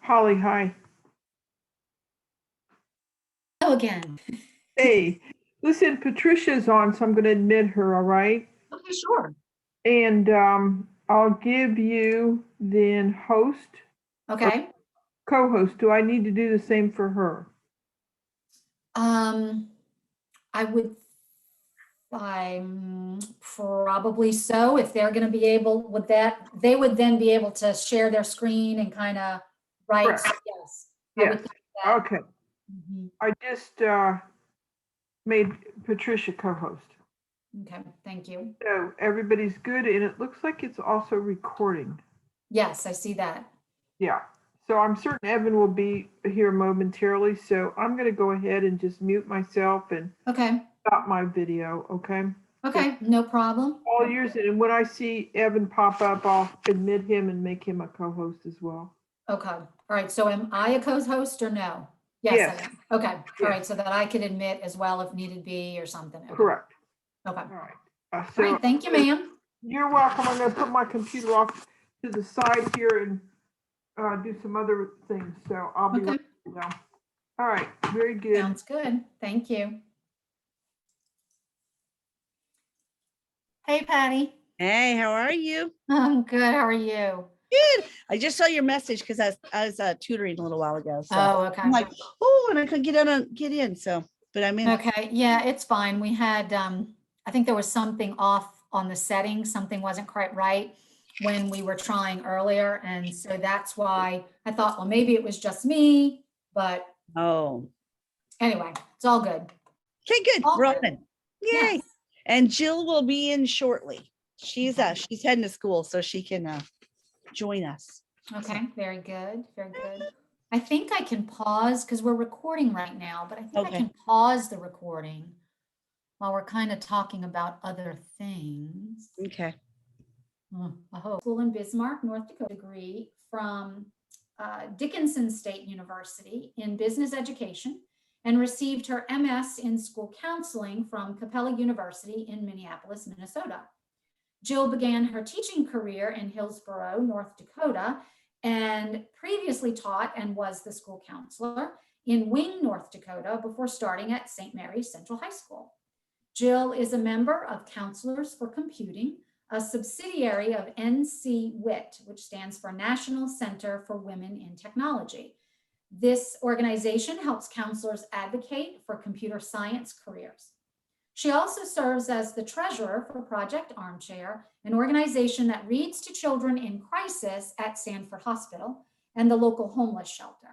Holly, hi. Hello again. Hey, listen, Patricia's on, so I'm going to admit her, all right? Okay, sure. And I'll give you then host or Okay. co-host. Do I need to do the same for her? I would, probably so. If they're going to be able with that, they would then be able to share their screen and kind of write. Correct. Yes, I would Yes. think that. Okay. Mhm. I just made Patricia co-host. Okay, thank you. So everybody's good, and it looks like it's also recording. Yes, I see that. Yeah. So I'm certain Evan will be here momentarily. So I'm going to go ahead and just mute myself and Okay, stop my video. Okay. So okay, no problem. all yours, and when I see Evan pop up, I'll admit him and make him a co-host as well. Okay, all right, so am I a co-host or no? Yes, I Yes, am. Okay, all yes, right, so that I could admit as well if needed be or something. Okay, correct. okay. All right. All So right, thank you, ma'am. you're welcome. I'm going to put my computer off to the side here and do some other things. So I'll be Okay, right now. All right, very good. sounds good. Thank you. Hey, Patty. Hey, how are you? I'm good. How are you? Good. I just saw your message because I was tutoring a little while ago. So Oh, okay. I'm like, oh, and I couldn't get in. So, but I'm in. Okay. Yeah, it's fine. We had, I think there was something off on the settings. Something wasn't quite right when we were trying earlier. And so that's why I thought, well, maybe it was just me. But Oh, anyway, it's all good. okay, good. All We're good. on. Yay. Yes. And Jill will be in shortly. She's Okay. she's heading to school, so she can join us. Okay. Very good. Very good. I think I can pause because we're recording right now, but I think I Okay. can pause the recording while we're kind of talking about other things. Okay. I hope. School in Bismarck, North Dakota degree from Dickinson State University in business education and received her MS in school counseling from Capella University in Minneapolis, Minnesota. Jill began her teaching career in Hillsboro, North Dakota, and previously taught and was the school counselor in Wing, North Dakota, before starting at St. Mary's Central High School. Jill is a member of Counselors for Computing, a subsidiary of NCWIT, which stands for National Center for Women in Technology. This organization helps counselors advocate for computer science careers. She also serves as the treasurer for Project Armchair, an organization that reads to children in crisis at Sanford Hospital and the local homeless shelter.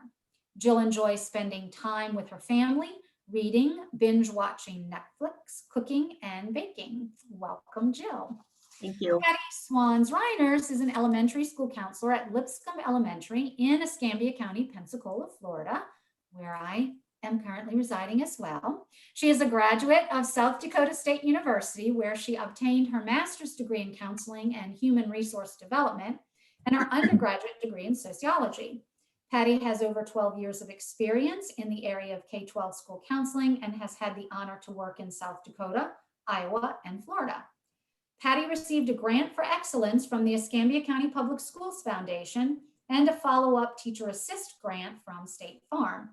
Jill enjoys spending time with her family, reading, binge watching Netflix, cooking, and baking. Welcome, Jill. Thank you. Patty Swans Reiners is an elementary school counselor at Lipscomb Elementary in Escambia County, Pensacola, Florida, where I am currently residing as well. She is a graduate of South Dakota State University, where she obtained her master's degree in counseling and human resource development and her undergraduate degree in sociology. Patty has over 12 years of experience in the area of K-12 school counseling and has had the honor to work in South Dakota, Iowa, and Florida. Patty received a grant for excellence from the Escambia County Public Schools Foundation and a follow-up teacher assist grant from State Farm.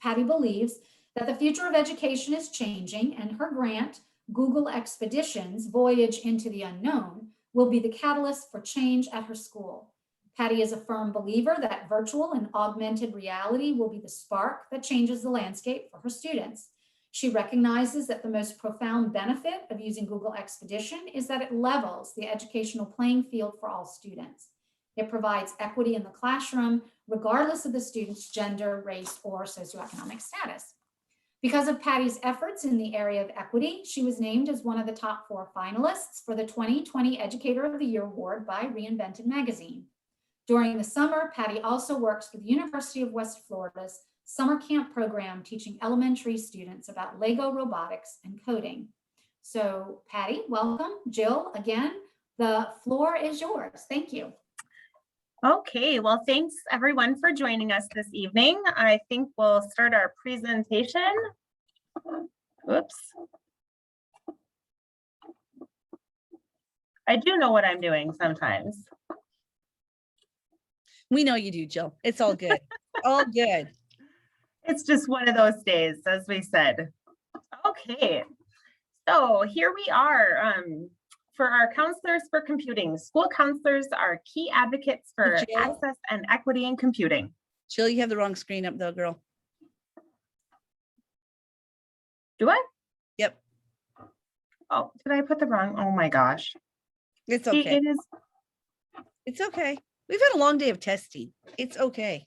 Patty believes that the future of education is changing, and her grant, Google Expeditions Voyage into the Unknown, will be the catalyst for change at her school. Patty is a firm believer that virtual and augmented reality will be the spark that changes the landscape for her students. She recognizes that the most profound benefit of using Google Expedition is that it levels the educational playing field for all students. It provides equity in the classroom, regardless of the student's gender, race, or socioeconomic status. Because of Patty's efforts in the area of equity, she was named as one of the top 4 finalists for the 2020 Educator of the Year Award by Reinvented Magazine. During the summer, Patty also works for the University of West Florida's summer camp program, teaching elementary students about Lego robotics and coding. So Patty, welcome. Jill, again, the floor is yours. Thank you. Okay, well, thanks everyone for joining us this evening. I think we'll start our presentation. Oops. I do know what I'm doing sometimes. We know you do, Jill. It's all good. All good. It's just one of those days, as we said. Okay, so here we are. For our counselors for computing, school counselors are key advocates for Jill? access and equity in computing. Jill, you have the wrong screen up though, girl. Do I? Yep. Oh, did I put the wrong? Oh my gosh. It's See, okay. it is. It's okay. We've had a long day of testing. It's okay.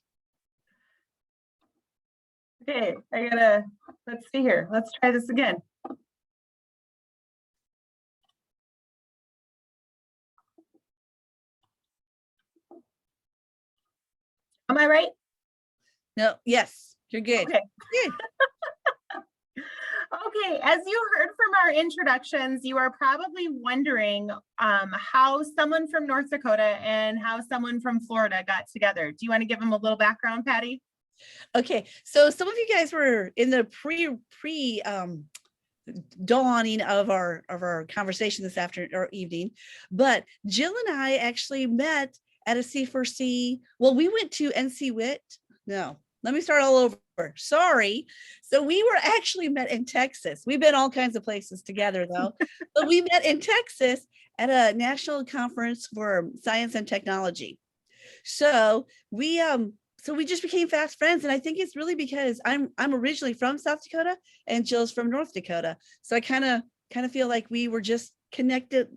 Okay, let's see here. Let's try this again. Am I right? No, yes, you're good. Okay. Good. Okay, as you heard from our introductions, you are probably wondering how someone from North Dakota and how someone from Florida got together. Do you want to give them a little background, Patty? Okay, so some of you guys were in the pre dawning of our conversation this afternoon or evening, but Jill and I actually met at a C4C. Well, we went to NC WIT. No, let me start all over. Sorry. So we were actually met in Texas. We've been all kinds of places together though, but we met in Texas at a national conference for science and technology. So we just became fast friends. And I think it's really because I'm originally from South Dakota and Jill's from North Dakota. So I kind of feel like we were just connected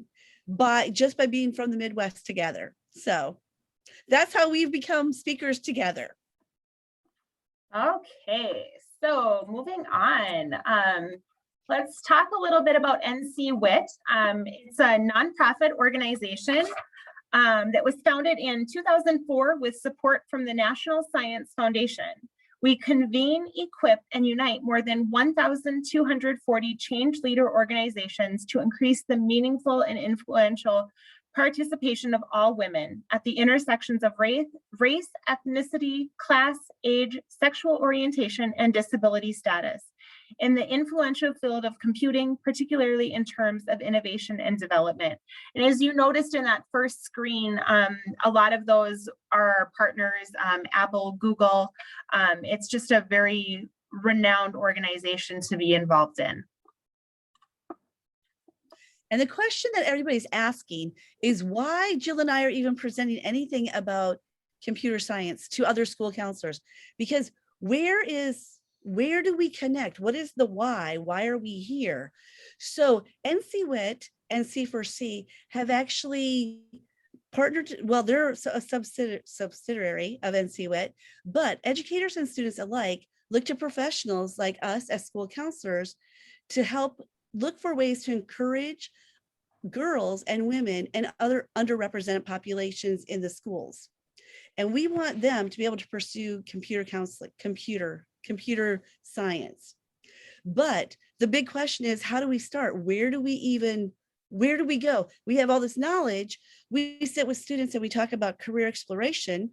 by being from the Midwest together. So that's how we've become speakers together. Okay, so moving on. Let's talk a little bit about NC WIT. It's a nonprofit organization that was founded in 2004 with support from the National Science Foundation. We convene, equip, and unite more than 1,240 change leader organizations to increase the meaningful and influential participation of all women at the intersections of race, ethnicity, class, age, sexual orientation, and disability status in the influential field of computing, particularly in terms of innovation and development. And as you noticed in that first screen, a lot of those are our partners, Apple, Google. It's just a very renowned organization to be involved in. And the question that everybody's asking is why Jill and I are even presenting anything about computer science to other school counselors, because where do we connect? What is the why? Why are we here? So NC WIT and C4C have actually partnered. Well, they're a subsidiary of NC WIT, but educators and students alike look to professionals like us as school counselors to help look for ways to encourage girls and women and other underrepresented populations in the schools. And we want them to be able to pursue computer counseling, computer science. But the big question is, how do we start? Where do we go? We have all this knowledge. We sit with students and we talk about career exploration,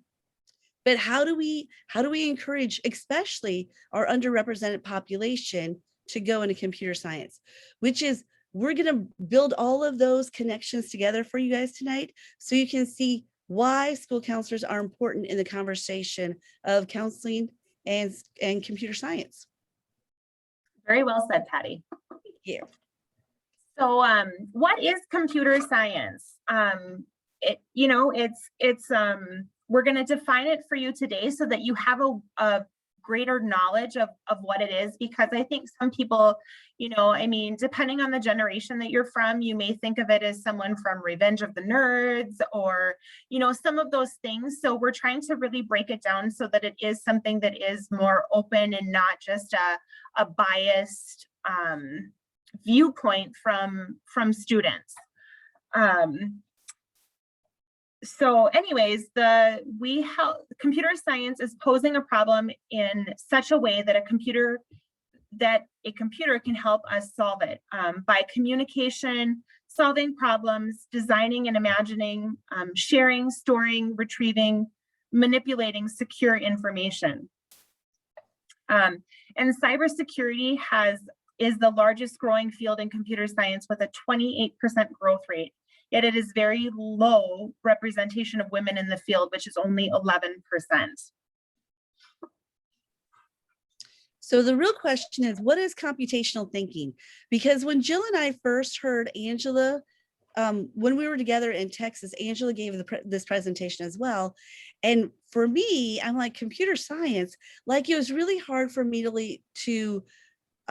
but how do we encourage, especially our underrepresented population, to go into computer science, which is, we're going to build all of those connections together for you guys tonight so you can see why school counselors are important in the conversation of counseling and computer science. Very well said, Patty. Thank you. So what is computer science? We're going to define it for you today so that you have a greater knowledge of what it is, because I think some people, depending on the generation that you're from, you may think of it as someone from Revenge of the Nerds or, some of those things. So we're trying to really break it down so that it is something that is more open and not just a biased viewpoint from students. So anyways, computer science is posing a problem in such a way that a computer can help us solve it by communication, solving problems, designing and imagining, sharing, storing, retrieving, manipulating secure information. And cybersecurity is the largest growing field in computer science with a 28% growth rate. yet it is very low representation of women in the field, which is only 11%. So the real question is, what is computational thinking? Because when Jill and I first heard Angela, when we were together in Texas, Angela gave this presentation as well. And for me, I'm like, computer science, like it was really hard for me to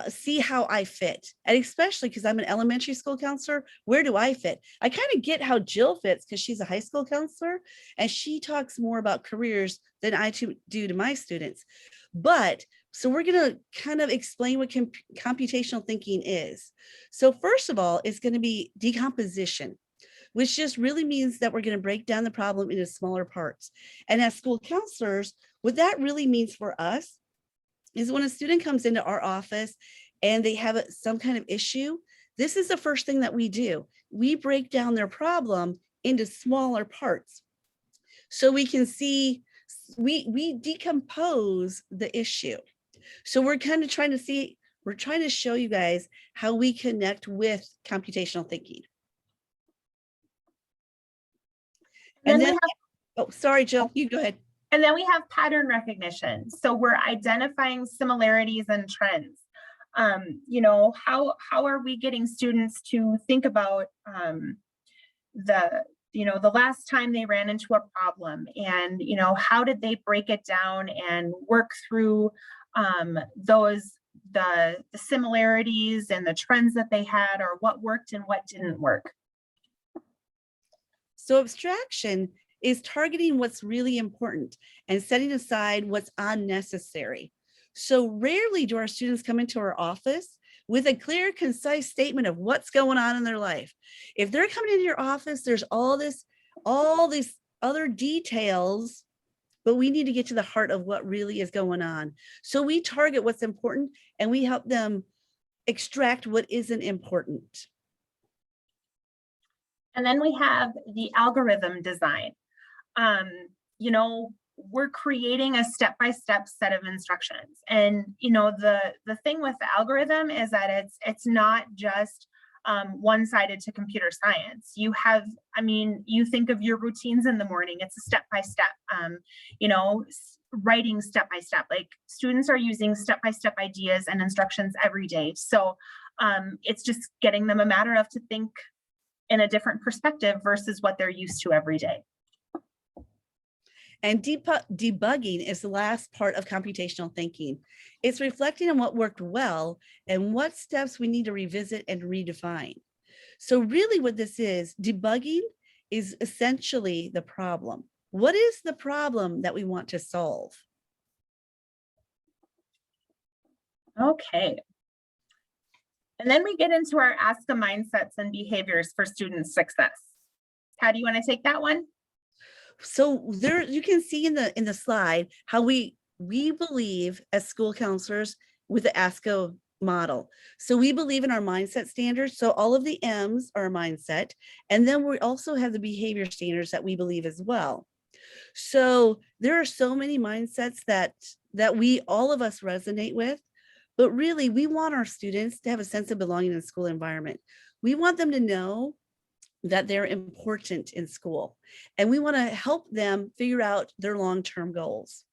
see how I fit. And especially because I'm an elementary school counselor, where do I fit? I kind of get how Jill fits because she's a high school counselor and she talks more about careers than I do to my students. But so we're going to kind of explain what computational thinking is. So first of all, it's going to be decomposition, which just really means that we're going to break down the problem into smaller parts. And as school counselors, what that really means for us is when a student comes into our office and they have some kind of issue, this is the first thing that we do. We break down their problem into smaller parts. So we can see, we decompose the issue. So we're kind of trying to show you guys how we connect with computational thinking. And then, oh, sorry, Jill, you go ahead. And then we have pattern recognition. So we're identifying similarities and trends. You know, how are we getting students to think about the last time they ran into a problem, and how did they break it down and work through the similarities and the trends that they had, or what worked and what didn't work. So abstraction is targeting what's really important and setting aside what's unnecessary. So rarely do our students come into our office with a clear, concise statement of what's going on in their life. If they're coming into your office, there's all these other details, but we need to get to the heart of what really is going on. So we target what's important and we help them extract what isn't important. And then we have the algorithm design. We're creating a step-by-step set of instructions. And the thing with the algorithm is that it's not just one-sided to computer science. You think of your routines in the morning, it's a step-by-step, writing step-by-step, like students are using step-by-step ideas and instructions every day. So it's just getting them a matter of to think in a different perspective versus what they're used to every day. And debugging is the last part of computational thinking. It's reflecting on what worked well and what steps we need to revisit and redefine. So really what this is, debugging is essentially the problem. What is the problem that we want to solve? Okay. And then we get into our ASCA mindsets and behaviors for student success. How do you want to take that one? So there, you can see in the slide how we believe as school counselors with the ASCA model. So we believe in our mindset standards. So all of the M's are a mindset. And then we also have the behavior standards that we believe as well. So there are so many mindsets that we, all of us, resonate with, but really we want our students to have a sense of belonging in the school environment. We want them to know that they're important in school, and we want to help them figure out their long-term goals.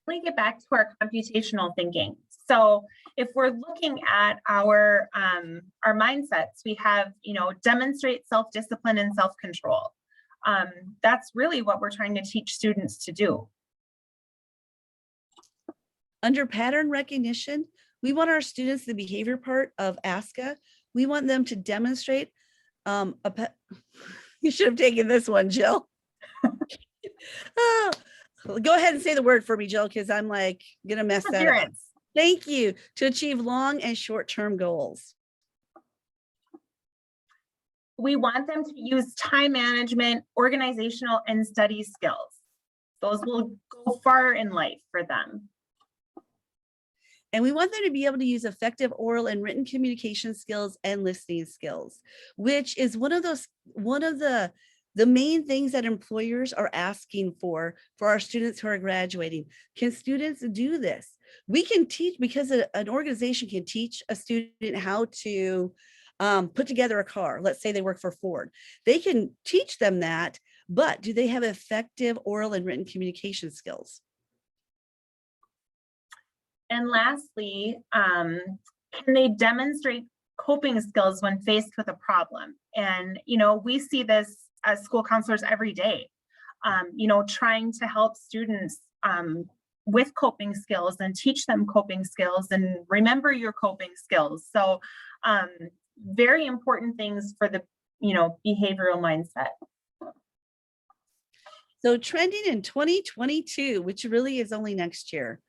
Let me get back to our computational thinking. So if we're looking at our mindsets, we have, demonstrate self-discipline and self-control. That's really what we're trying to teach students to do. Under pattern recognition, we want our students, the behavior part of ASCA, we want them to demonstrate you should have taken this one, Jill. Go ahead and say the word for me, Jill, because I'm like gonna mess that up. Thank you. To achieve long and short-term goals. We want them to use time management, organizational, and study skills. Those will go far in life for them. And we want them to be able to use effective oral and written communication skills and listening skills, which is one of the the main things that employers are asking for our students who are graduating. Can students do this? We can teach, because an organization can teach a student how to put together a car. Let's say they work for Ford. They can teach them that, but do they have effective oral and written communication skills? And lastly, can they demonstrate coping skills when faced with a problem? And, we see this as school counselors every day, trying to help students with coping skills and teach them coping skills and remember your coping skills. So very important things for the, behavioral mindset. So trending in 2022, which really is only next year.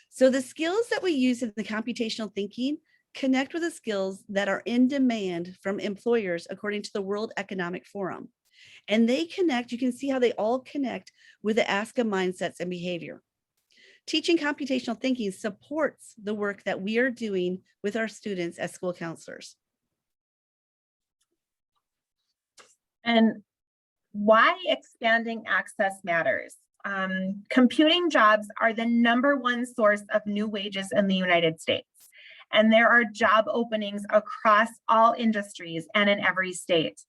So the skills that we use in the computational thinking connect with the skills that are in demand from employers according to the World Economic Forum. And they connect, you can see how they all connect with the ASCA mindsets and behavior. Teaching computational thinking supports the work that we are doing with our students as school counselors. And why expanding access matters. Computing jobs are the #1 source of new wages in the United States. And there are job openings across all industries and in every state.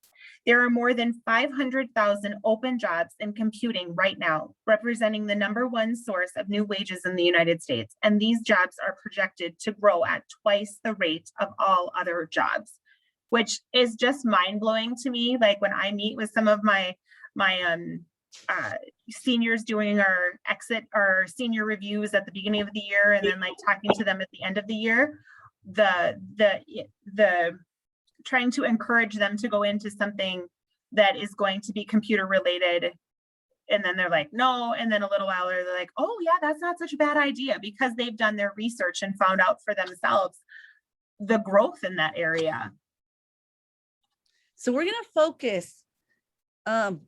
There are more than 500,000 open jobs in computing right now, representing the #1 source of new wages in the United States. And these jobs are projected to grow at twice the rate of all other jobs, which is just mind-blowing to me. Like when I meet with some of my seniors doing our senior reviews at the beginning of the year, and then like talking to them at the end of the year, the trying to encourage them to go into something that is going to be computer related. And then they're like, no. And then a little while later, they're like, oh yeah, that's not such a bad idea, because they've done their research and found out for themselves the growth in that area. So we're going to focus, well,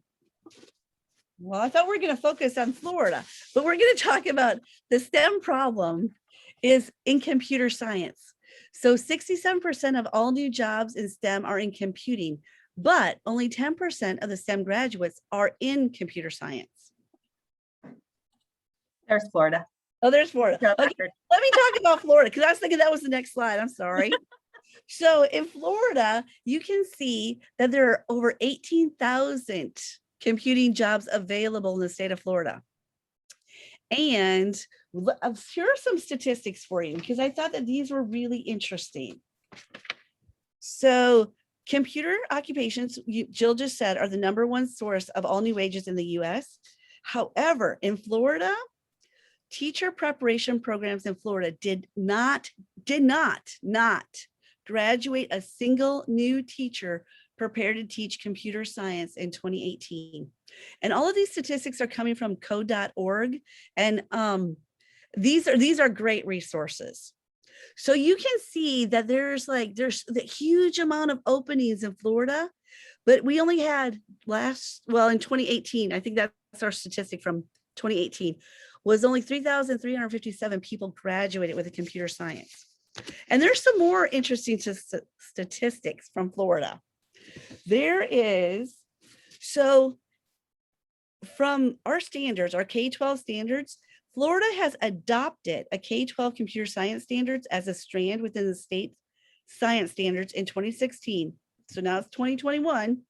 I thought we were going to focus on Florida, but we're going to talk about the STEM problem is in computer science. So 67% of all new jobs in STEM are in computing, but only 10% of the STEM graduates are in computer science. There's Florida. Oh, there's Florida. Yeah, Okay, let me talk about Florida, because I was thinking that was the next slide. I'm sorry. So in Florida, you can see that there are over 18,000 computing jobs available in the state of Florida. And here are some statistics for you, because I thought that these were really interesting. So computer occupations, Jill just said, are the #1 source of all new wages in the US. However, in Florida, teacher preparation programs in Florida did not graduate a single new teacher prepared to teach computer science in 2018. And all of these statistics are coming from code.org. And these are great resources. So you can see that there's the huge amount of openings in Florida, but we only had in 2018, I think that's our statistic from 2018, was only 3,357 people graduated with a computer science. And there's some more interesting statistics from Florida. There is, so from our standards, our K-12 standards, Florida has adopted a K-12 computer science standards as a strand within the state science standards in 2016. So now it's 2021.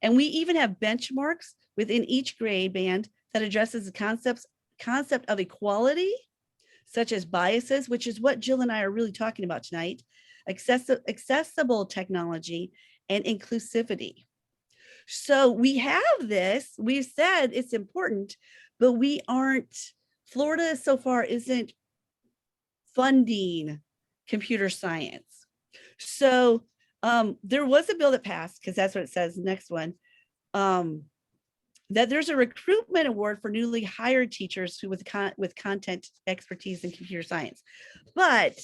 And we even have benchmarks within each grade band that addresses the concept of equality, such as biases, which is what Jill and I are really talking about tonight, accessible technology, and inclusivity. So we have this, we've said it's important, but we aren't, Florida so far isn't funding computer science. So there was a bill that passed, because that's what it says, the next one, that there's a recruitment award for newly hired teachers who with content expertise in computer science. But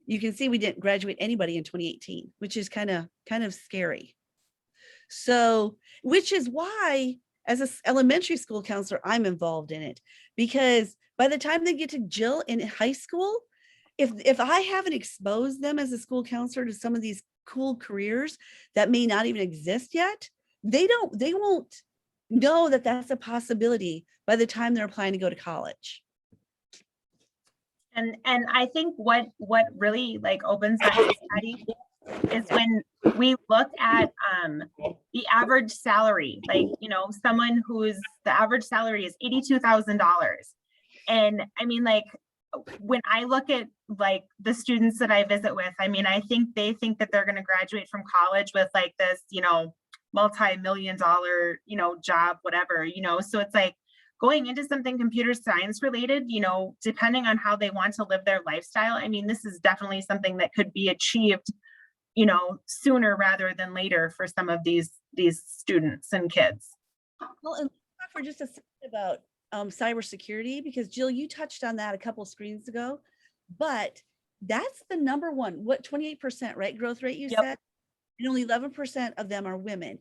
you can see we didn't graduate anybody in 2018, which is kind of scary. So, which is why as an elementary school counselor, I'm involved in it, because by the time they get to Jill in high school, if I haven't exposed them as a school counselor to some of these cool careers that may not even exist yet, they won't know that that's a possibility by the time they're applying to go to college. And I think what really like opens that study is when we look at the average salary, like, you know, someone who's the average salary is $82,000. And I mean, like, when I look at like the students that I visit with, I mean, I think they think that they're going to graduate from college with like this, you know, multi-million-dollar, you know, job, whatever, you know, so it's like going into something computer science related, you know, depending on how they want to live their lifestyle. I mean, this is definitely something that could be achieved, you know, sooner rather than later for some of these students and kids. Well, and let's talk for just a second about cybersecurity, because Jill, you touched on that a couple screens ago, but that's the number one, what, 28%, right? Growth rate you Yep. said, and only 11% of them are women.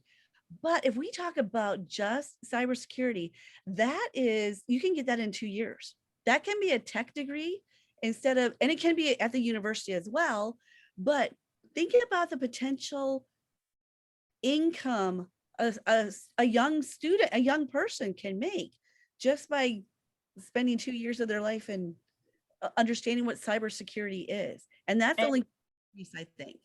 But if we talk about just cybersecurity, that is, you can get that in 2 years. That can be a tech degree instead of, and it can be at the university as well, but think about the potential income a young student, a young person can make just by spending 2 years of their life and understanding what cybersecurity is. And that's And- only piece, I think.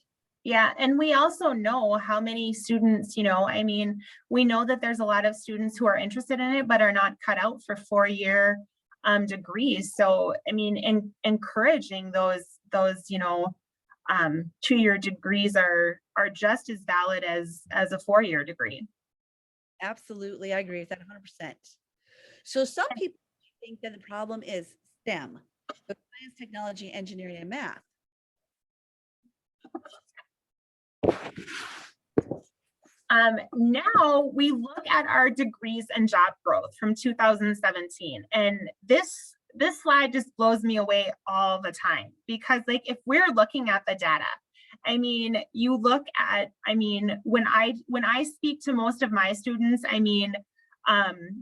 Yeah, and we also know how many students, you know, I mean, we know that there's a lot of students who are interested in it, but are not cut out for 4-year degrees. So, I mean, encouraging those, you know, 2-year degrees are just as valid as a 4-year degree. Absolutely, I agree with that 100%. So some people think that the problem is STEM, the science, technology, engineering, and math. Now we look at our degrees and job growth from 2017, and this slide just blows me away all the time, because like if we're looking at the data, I mean, you look at, I mean, when I speak to most of my students, I mean,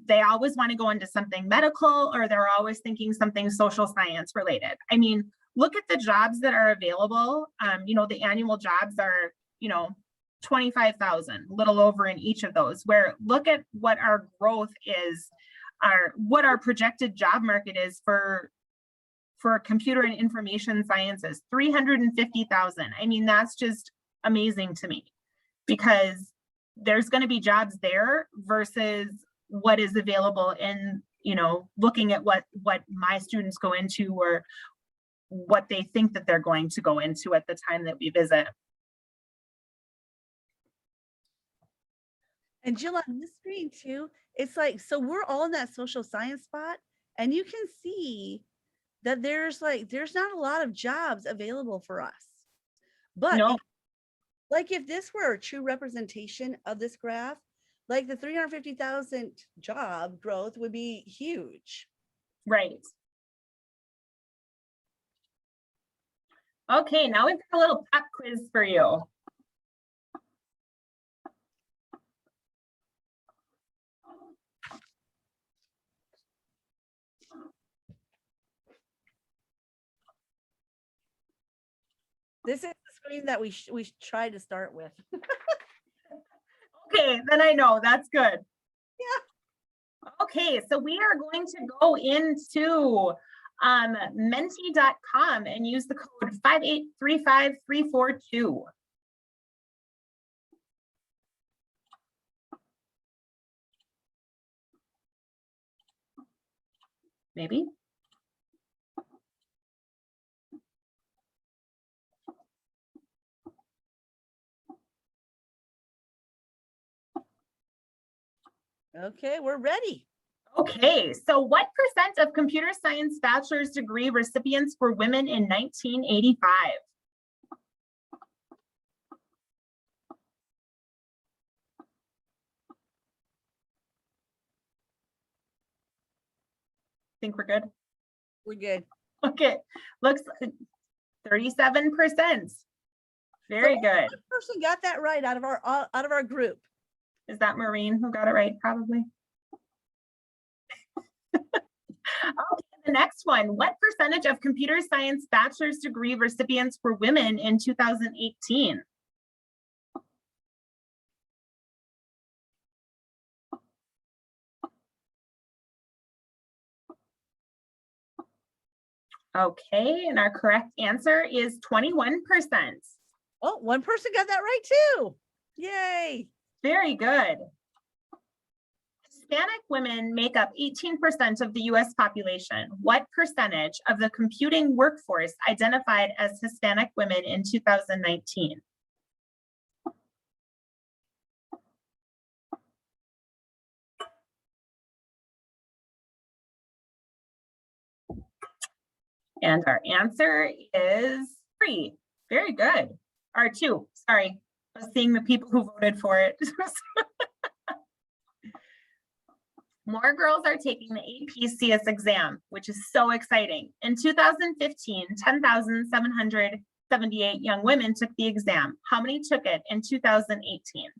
they always want to go into something medical, or they're always thinking something social science related. I mean, look at the jobs that are available. You know, the annual jobs are, you know, 25,000, a little over in each of those, where look at what our growth is, what our projected job market is for computer and information sciences, 350,000. I mean, that's just amazing to me, because there's going to be jobs there versus what is available in, you know, looking at what my students go into, or what they think that they're going to go into at the time that we visit. And Jill, on this screen too, it's like, so we're all in that social science spot, and you can see that there's not a lot of jobs available for us. But No. like if this were a true representation of this graph, like the 350,000 job growth would be huge. Right. Okay, now we've got a little pop quiz for you. This is the screen that we tried to start with. Okay, then I know, that's good. Yeah. Okay, so we are going to go into menti.com and use the code 5835342. Maybe. Okay, we're ready. Okay, so what percent of computer science bachelor's degree recipients were women in 1985? Think we're good? We're good. Okay, looks 37%. Very good. One person got that right out of our group. Is that Maureen who got it right? Probably. Okay, the next one. What percentage of computer science bachelor's degree recipients were women in 2018? Okay, and our correct answer is 21%. Oh, one person got that right too. Yay. Very good. Hispanic women make up 18% of the US population. What percentage of the computing workforce identified as Hispanic women in 2019? And our answer is 3. Very good. Or 2, sorry. I was seeing the people who voted for it. More girls are taking the AP CS exam, which is so exciting. In 2015, 10,778 young women took the exam. How many took it in 2018?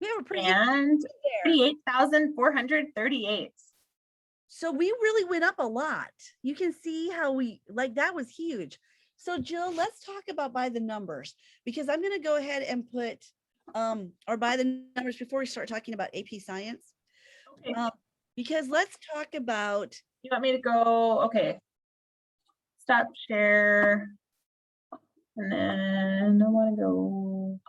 We were pretty And there. 38,438. So we really went up a lot. You can see how that was huge. So Jill, let's talk about by the numbers, because I'm going to go ahead and put, or by the numbers before we start talking about AP Science. Okay. Because let's talk about, You want me to go? Okay. Stop share. And then I want to go.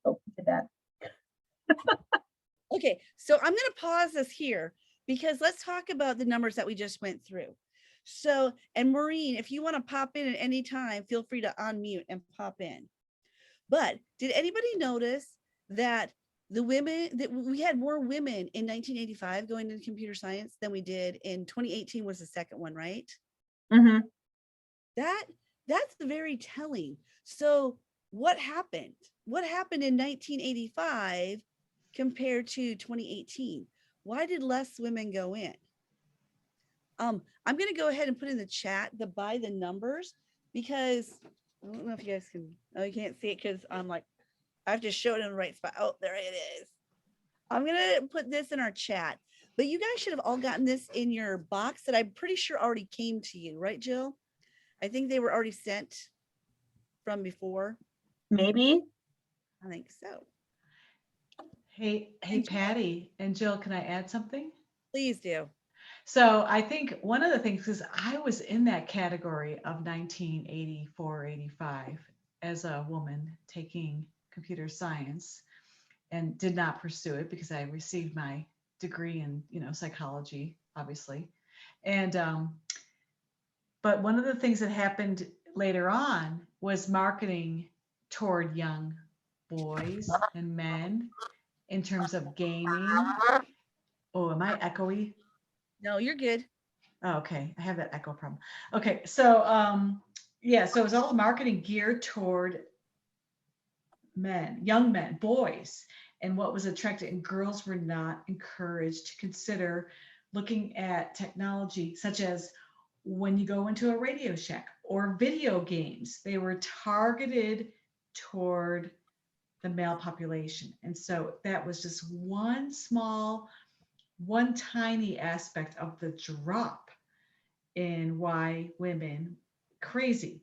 Oh, did that. okay, so I'm going to pause this here because let's talk about the numbers that we just went through. So, and Maureen, if you want to pop in at any time, feel free to unmute and pop in. But did anybody notice that the women, that we had more women in 1985 going into computer science than we did in 2018 was the second one, right? Mm-hmm. That's very telling. So what happened? What happened in 1985 compared to 2018? Why did less women go in? I'm going to go ahead and put in the chat by the numbers, because I don't know if you guys can, oh, you can't see it because I'm like, I've just showed it in the right spot. Oh, there it is. I'm going to put this in our chat, but you guys should have all gotten this in your box that I'm pretty sure already came to you, right, Jill? I think they were already sent from before. Maybe. I think so. Hey, Patty and Jill, can I add something? Please do. So I think one of the things is I was in that category of 1984, 85 as a woman taking computer science, and did not pursue it because I received my degree in, psychology, obviously. And, but one of the things that happened later on was marketing toward young boys and men in terms of gaming. Oh, am I echoey? No, you're good. Oh, okay, I have that echo problem. Okay, so yeah, so it was all marketing geared toward men, young men, boys, and what was attractive, and girls were not encouraged to consider looking at technology, such as when you go into a Radio Shack or video games. They were targeted toward the male population, and so that was just one tiny aspect of the drop in why women crazy,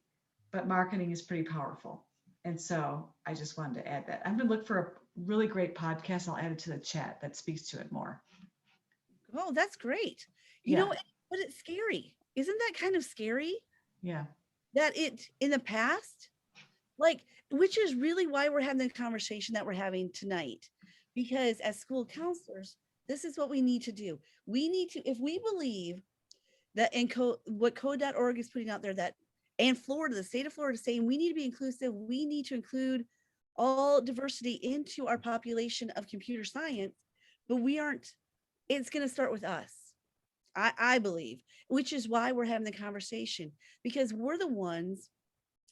but marketing is pretty powerful. And so I just wanted to add that. I'm going to look for a really great podcast. I'll add it to the chat that speaks to it more. Oh, that's great. You know, but it's scary. Isn't that kind of scary? Yeah. That it in the past, which is really why we're having the conversation that we're having tonight. Because as school counselors, this is what we need to do. We need to, if we believe that what code.org is putting out there, that and Florida, the state of Florida, saying we need to be inclusive, we need to include all diversity into our population of computer science, but we aren't, it's going to start with us. I believe, which is why we're having the conversation, because we're the ones,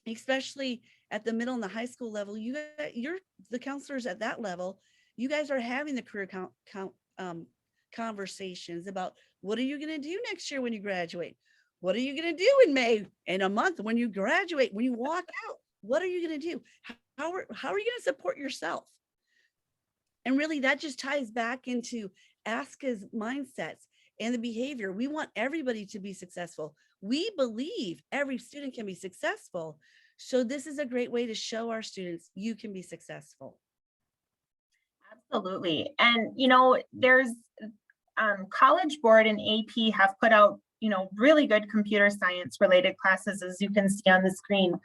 especially at the middle and the high school level, you're the counselors at that level, you guys are having the career conversations about what are you going to do next year when you graduate? What are you going to do in May, in a month, when you graduate, when you walk out? What are you going to do? How are you going to support yourself? And really that just ties back into ASCA's mindsets and the behavior. We want everybody to be successful. We believe every student can be successful. So this is a great way to show our students you can be successful. Absolutely. And, you know, there's College Board and AP have put out, you know, really good computer science related classes, as you can see on the screen.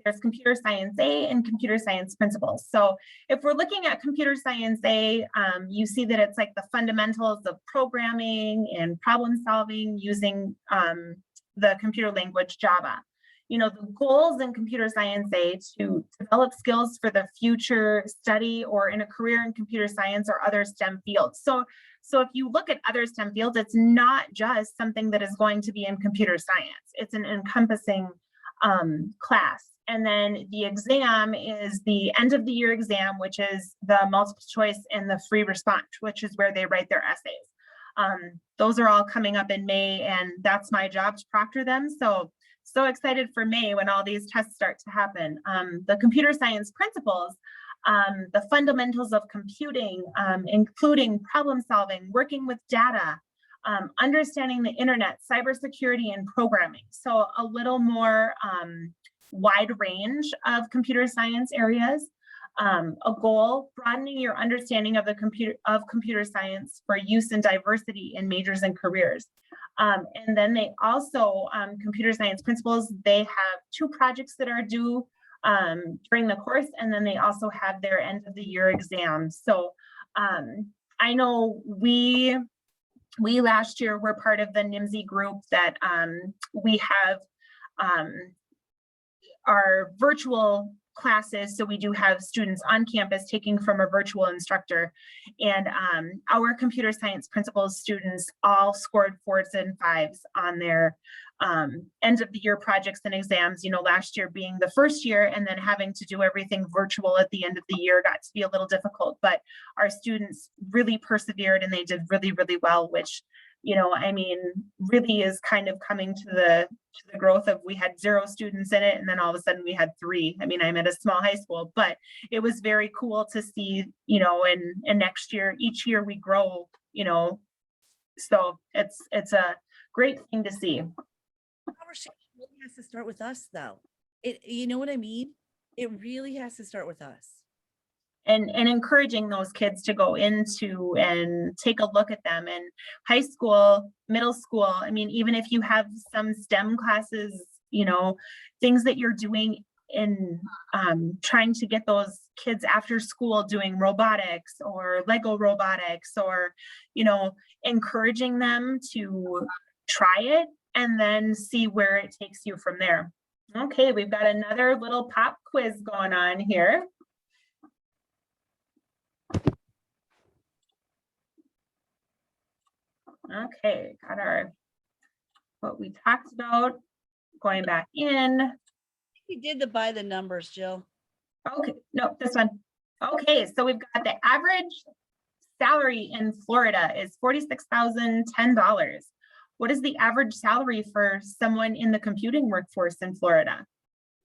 There's Computer Science A and Computer Science Principles. So if we're looking at Computer Science A, you see that it's like the fundamentals of programming and problem solving using the computer language Java. You know, the goals in Computer Science A to develop skills for the future study or in a career in computer science or other STEM fields. So if you look at other STEM fields, it's not just something that is going to be in computer science. It's an encompassing class. And then the exam is the end of the year exam, which is the multiple choice and the free response, which is where they write their essays. Those are all coming up in May, and that's my job to proctor them. So excited for May when all these tests start to happen. The computer science principles, the fundamentals of computing, including problem solving, working with data, understanding the internet, cybersecurity, and programming. So a little more wide range of computer science areas. A goal, broadening your understanding of computer science for use and diversity in majors and careers. And then they also, computer science principles, they have 2 projects that are due during the course, and then they also have their end of the year exams. So I know we last year were part of the NIMSY group that we have our virtual classes. So we do have students on campus taking from a virtual instructor, and our computer science principles students all scored 4s and 5s on their end of the year projects and exams. You know, last year being the first year and then having to do everything virtual at the end of the year got to be a little difficult, but our students really persevered and they did really, really well, which, you know, I mean, really is kind of coming to the growth of, we had 0 students in it, and then all of a sudden we had 3. I mean, I'm at a small high school, but it was very cool to see, you know, and next year, each year we grow, you know, so it's a great thing to see. Conversation really has to start with us though. You know what I mean? It really has to start with us. And encouraging those kids to go into and take a look at them in high school, middle school. I mean, even if you have some STEM classes, you know, things that you're doing in trying to get those kids after school doing robotics or Lego robotics, or, you know, encouraging them to try it and then see where it takes you from there. Okay, we've got another little pop quiz going on here. Okay, got our, what we talked about, going back in. We did the by the numbers, Jill. Okay, no, this one. Okay, so we've got the average salary in Florida is $46,010. What is the average salary for someone in the computing workforce in Florida?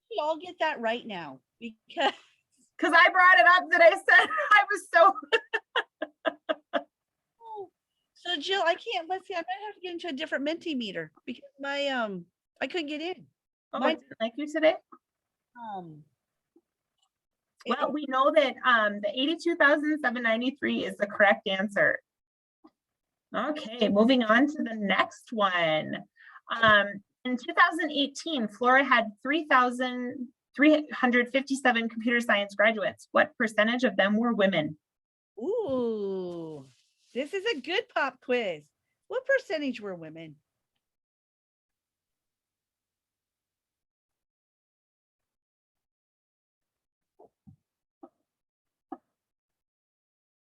We all get that right now because I brought it up that I said I was so. So Jill, I can't, let's see, I might have to get into a different Mentimeter because my, I couldn't get in. Oh, Mine- I didn't like you today? Well, we know that the 82,793 is the correct answer. Okay, moving on to the next one. In 2018, Florida had 3,357 computer science graduates. What percentage of them were women? Ooh, this is a good pop quiz. What percentage were women?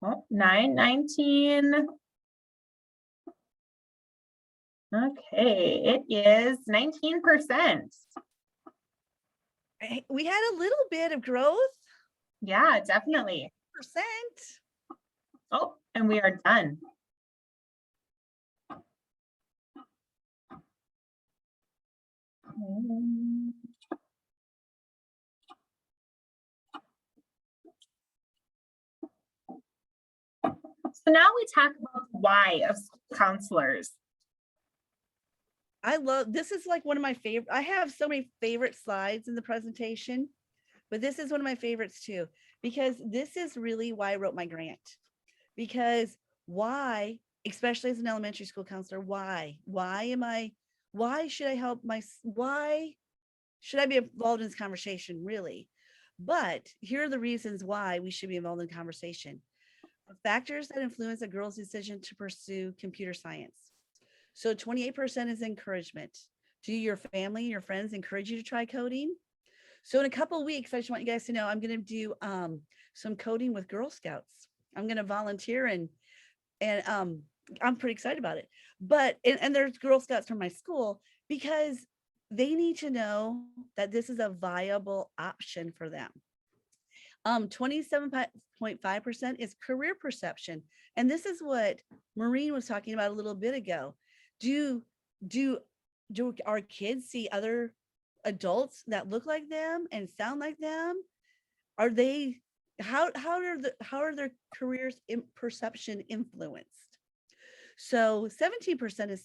Oh, 9, 19. Okay, it is 19%. We had a little bit of growth. Yeah, definitely. Percent. Oh, and we are done. So now we talk about the why of school counselors. I love, this is like one of my favorite, I have so many favorite slides in the presentation, but this is one of my favorites too, because this is really why I wrote my grant. Because why, especially as an elementary school counselor, why should I help why should I be involved in this conversation really? But here are the reasons why we should be involved in the conversation. Factors that influence a girl's decision to pursue computer science. So 28% is encouragement. Do your family and your friends encourage you to try coding? So in a couple of weeks, I just want you guys to know I'm going to do some coding with Girl Scouts. I'm going to volunteer and I'm pretty excited about it. But and there's Girl Scouts from my school because they need to know that this is a viable option for them. 27.5% is career perception. And this is what Maureen was talking about a little bit ago. Do our kids see other adults that look like them and sound like them? Are they, how are their careers in perception influenced? So 17% is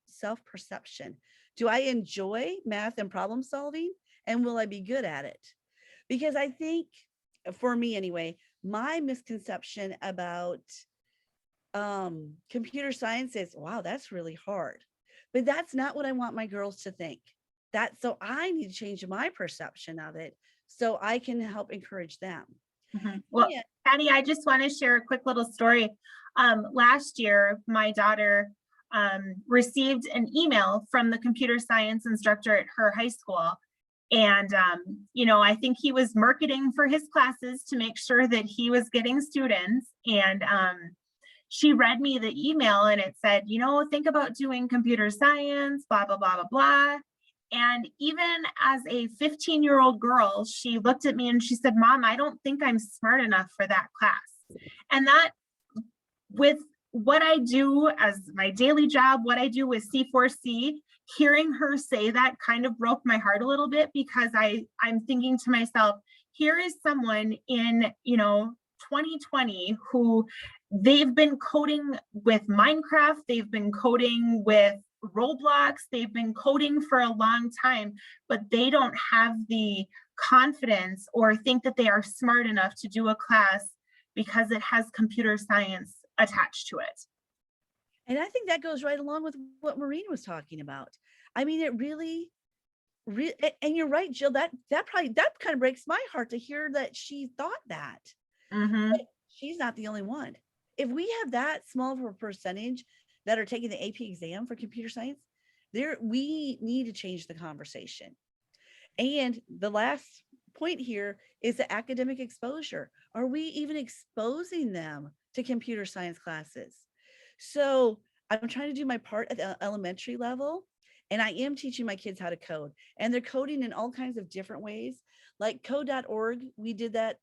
self-perception. Do I enjoy math and problem solving? And will I be good at it? Because I think, for me anyway, my misconception about computer science is, wow, that's really hard. But that's not what I want my girls to think. So I need to change my perception of it so I can help encourage them. Well, Yeah. Patty, I just want to share a quick little story. Last year, my daughter received an email from the computer science instructor at her high school. And, you know, I think he was marketing for his classes to make sure that he was getting students. And she read me the email and it said, you know, think about doing computer science, blah, blah, blah, blah, blah. And even as a 15-year-old girl, she looked at me and she said, Mom, I don't think I'm smart enough for that class. And that, with what I do as my daily job, what I do with C4C, hearing her say that kind of broke my heart a little bit, because I'm thinking to myself, here is someone in, you know, 2020 who they've been coding with Minecraft, they've been coding with Roblox, they've been coding for a long time, but they don't have the confidence or think that they are smart enough to do a class because it has computer science attached to it. And I think that goes right along with what Maureen was talking about. I mean, it really, and you're right, Jill, that kind of breaks my heart to hear that she thought that. But she's not the only one. If we have that small of a percentage that are taking the AP exam for computer science, we need to change the conversation. And the last point here is the academic exposure. Are we even exposing them to computer science classes? So I'm trying to do my part at the elementary level, and I am teaching my kids how to code, and they're coding in all kinds of different ways. Like code.org, we did that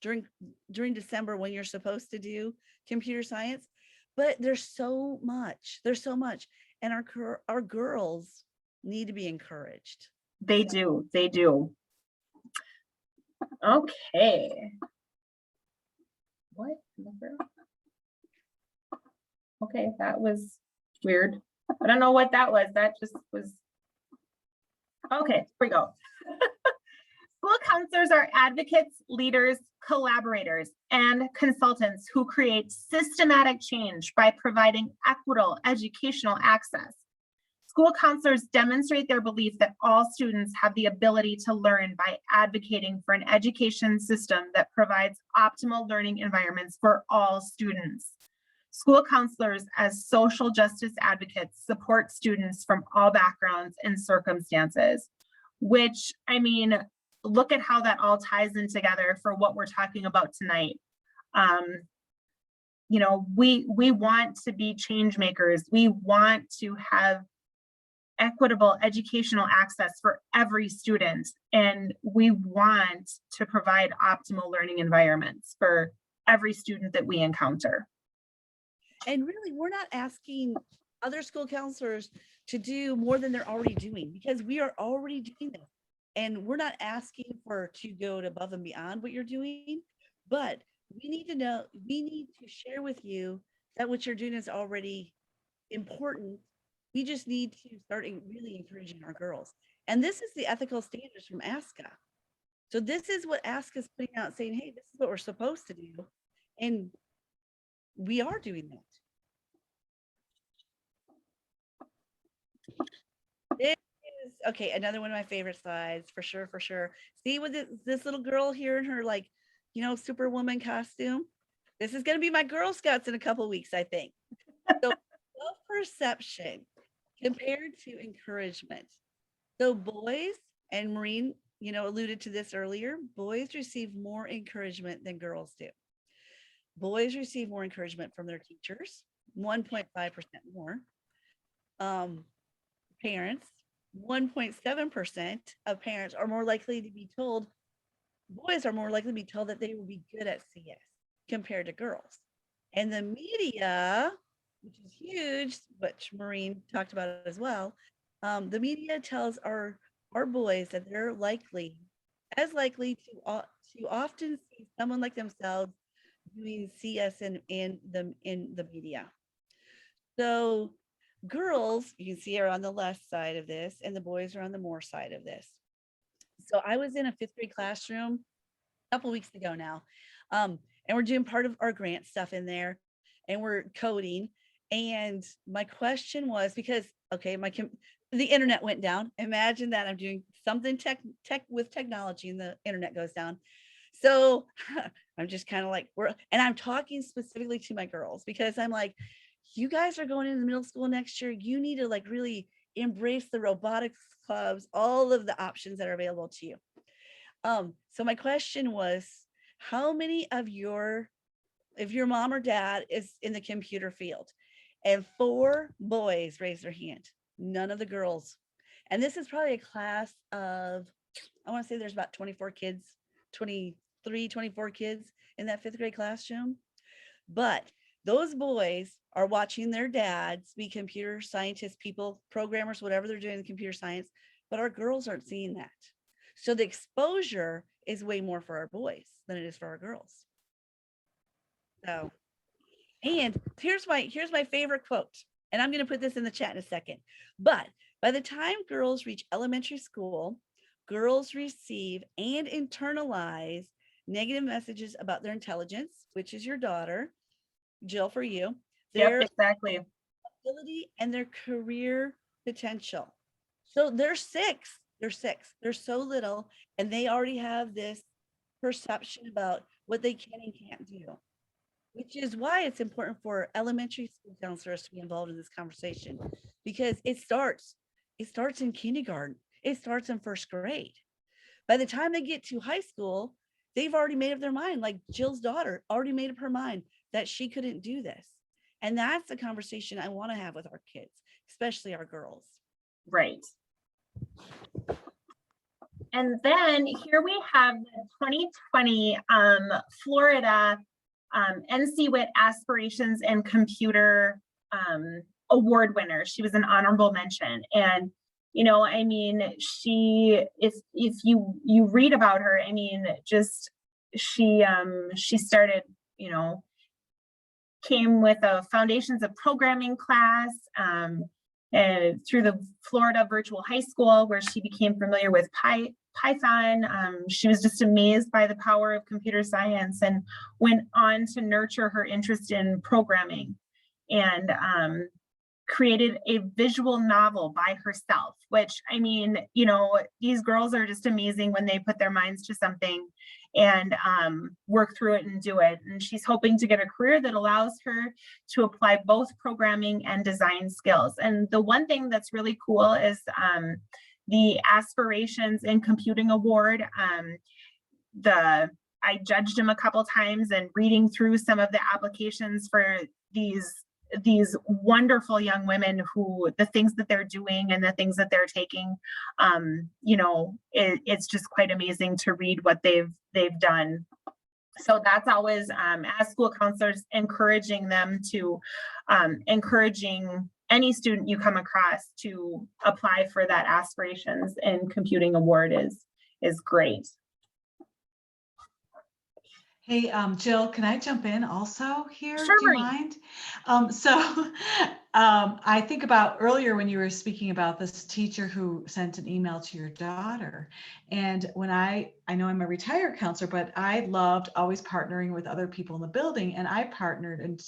during December when you're supposed to do computer science, but there's so much, and our girls need to be encouraged. They do. Okay. What? Okay, that was weird. I don't know what that was. That just was. Okay, here we go. School counselors are advocates, leaders, collaborators, and consultants who create systematic change by providing equitable educational access. School counselors demonstrate their belief that all students have the ability to learn by advocating for an education system that provides optimal learning environments for all students. School counselors, as social justice advocates, support students from all backgrounds and circumstances, which, I mean, look at how that all ties in together for what we're talking about tonight. You know, we want to be change makers. We want to have equitable educational access for every student, and we want to provide optimal learning environments for every student that we encounter. And really, we're not asking other school counselors to do more than they're already doing, because we are already doing this. And we're not asking to go above and beyond what you're doing, but we need to know, we need to share with you that what you're doing is already important. We just need to start really encouraging our girls. And this is the ethical standards from ASCA. So this is what ASCA is putting out, saying, hey, this is what we're supposed to do. And we are doing that. This is, okay, another one of my favorite slides, for sure, for sure. See with this little girl here in her, like, you know, Superwoman costume? This is gonna be my Girl Scouts in a couple weeks, I think. So self-perception compared to encouragement. So boys, and Maureen, you know, alluded to this earlier, boys receive more encouragement than girls do. Boys receive more encouragement from their teachers, 1.5% more. Parents, 1.7% of parents are more likely to be told, boys are more likely to be told that they will be good at CS compared to girls. And the media, which is huge, which Maureen talked about as well, the media tells our boys that they're as likely to often see someone like themselves doing CS in the media. So girls, you can see, are on the left side of this, and the boys are on the more side of this. So I was in a 5th grade classroom a couple weeks ago now, and we're doing part of our grant stuff in there, and we're coding. And my question was, because, okay, the internet went down. Imagine that I'm doing something tech with technology and the internet goes down. So I'm just kind of like, and I'm talking specifically to my girls because I'm like, you guys are going into middle school next year. You need to like really embrace the robotics clubs, all of the options that are available to you. So my question was, how many of if your mom or dad is in the computer field? And 4 boys raised their hand, none of the girls. And this is probably a class of, I want to say there's about 24 kids, 23, 24 kids in that 5th grade classroom. But those boys are watching their dads be computer scientists, people, programmers, whatever they're doing in computer science, but our girls aren't seeing that. So the exposure is way more for our boys than it is for our girls. So, and here's my favorite quote, and I'm going to put this in the chat in a second. But by the time girls reach elementary school, girls receive and internalize negative messages about their intelligence, which is your daughter, Jill, for you, their exactly, ability and their career potential. So they're 6. They're so little, and they already have this perception about what they can and can't do, which is why it's important for elementary school counselors to be involved in this conversation, because it starts in kindergarten. It starts in 1st grade. By the time they get to high school, they've already made up their mind. Like Jill's daughter already made up her mind that she couldn't do this. And that's the conversation I want to have with our kids, especially our girls. right. And then here we have the 2020 Florida NCWIT Aspirations in Computer Award winner. She was an honorable mention. And, you know, I mean, if you read about her, I mean, just she started, you know, came with a Foundations of Programming class through the Florida Virtual High School, where she became familiar with Python. She was just amazed by the power of computer science and went on to nurture her interest in programming, and created a visual novel by herself, which, I mean, you know, these girls are just amazing when they put their minds to something and work through it and do it. And she's hoping to get a career that allows her to apply both programming and design skills. And the one thing that's really cool is the Aspirations in Computing Award. I judged them a couple times, and reading through some of the applications for these wonderful young women, who the things that they're doing and the things that they're taking, you know, it's just quite amazing to read what they've done. So that's always, as school counselors, encouraging them to, encouraging any student you come across to apply for that Aspirations in Computing Award is great. Hey, Jill, can I jump in also here? Sure, Do you Marie. mind? I think about earlier when you were speaking about this teacher who sent an email to your daughter. And when I know I'm a retired counselor, but I loved always partnering with other people in the building. And I partnered and,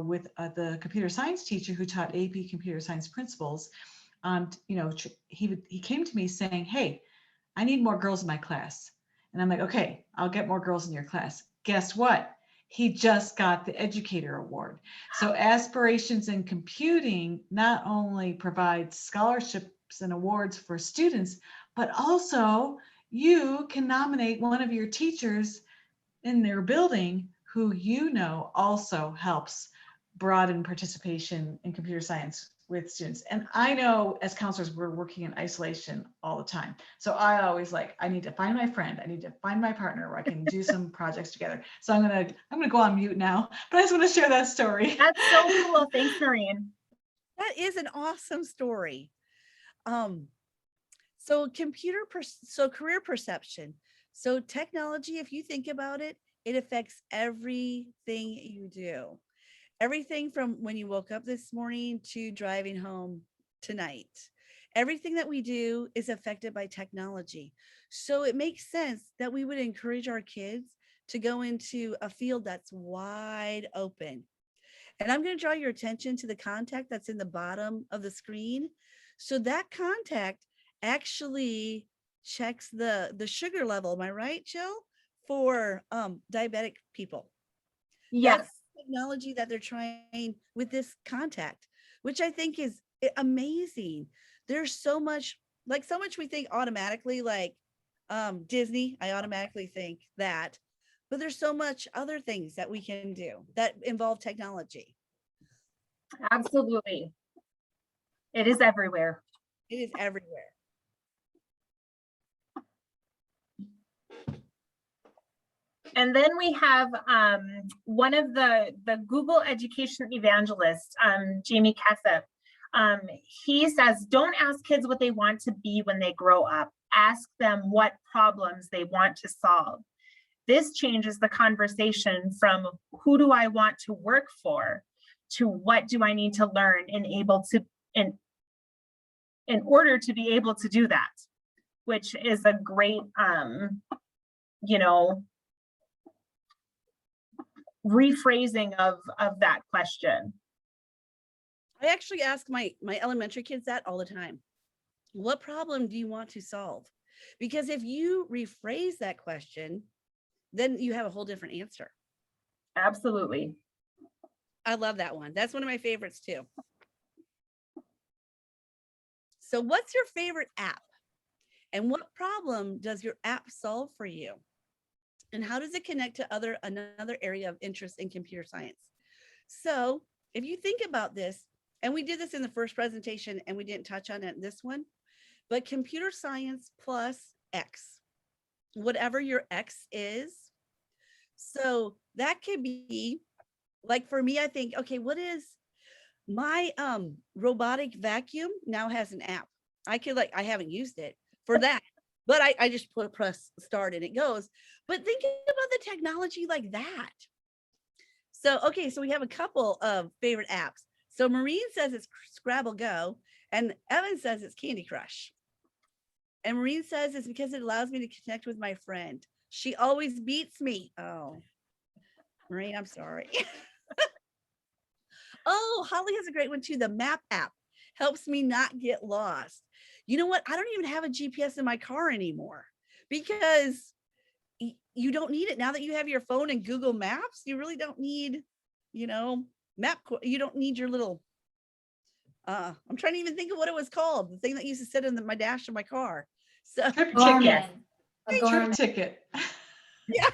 with the computer science teacher who taught AP computer science principles. He came to me saying, hey, I need more girls in my class. And I'm like, okay, I'll get more girls in your class. Guess what? He just got the Educator Award. So Aspirations in Computing not only provides scholarships and awards for students, but also you can nominate one of your teachers in their building who also helps broaden participation in computer science with students. And I know as counselors, we're working in isolation all the time. So I always I need to find my friend. I need to find my partner where I can do some projects together. So I'm gonna go on mute now, but I just want to share that story. That's so cool. Thanks, Noreen. That is an awesome story. So career perception. So technology, if you think about it, it affects everything you do. Everything from when you woke up this morning to driving home tonight. Everything that we do is affected by technology. So it makes sense that we would encourage our kids to go into a field that's wide open. And I'm going to draw your attention to the contact that's in the bottom of the screen. So that contact actually checks the sugar level. Am I right, Jill? For diabetic people. Yes. That's technology that they're trying with this contact, which I think is amazing. There's so much we think automatically, like Disney. I automatically think that, but there's so much other things that we can do that involve technology. Absolutely. It is everywhere. It is everywhere. And then we have one of the Google education evangelists, Jamie Kassup. He says, don't ask kids what they want to be when they grow up. Ask them what problems they want to solve. This changes the conversation from who do I want to work for to what do I need to learn in order to be able to do that, which is a great, rephrasing of that question. I actually ask my elementary kids that all the time. What problem do you want to solve? Because if you rephrase that question, then you have a whole different answer. Absolutely. I love that one. That's one of my favorites too. So what's your favorite app? And what problem does your app solve for you? And how does it connect to another area of interest in computer science? So if you think about this, and we did this in the first presentation and we didn't touch on it in this one, but computer science plus X, whatever your X is. So that could be, like for me, I think, okay, what is my robotic vacuum now has an app. I haven't used it for that, but I just press start and it goes. But think about the technology like that. So, okay, so we have a couple of favorite apps. So Maureen says it's Scrabble Go and Evan says it's Candy Crush. And Maureen says it's because it allows me to connect with my friend. She always beats me. Oh, Maureen, I'm sorry. Oh, Holly has a great one too. The map app helps me not get lost. You know what? I don't even have a GPS in my car anymore because you don't need it now that you have your phone and Google Maps. You really don't need, map. You don't need your little, I'm trying to even think of what it was called. The thing that used to sit in my dash of my car. So Trip Garmin. ticket. A Trip Garmin. ticket. yeah.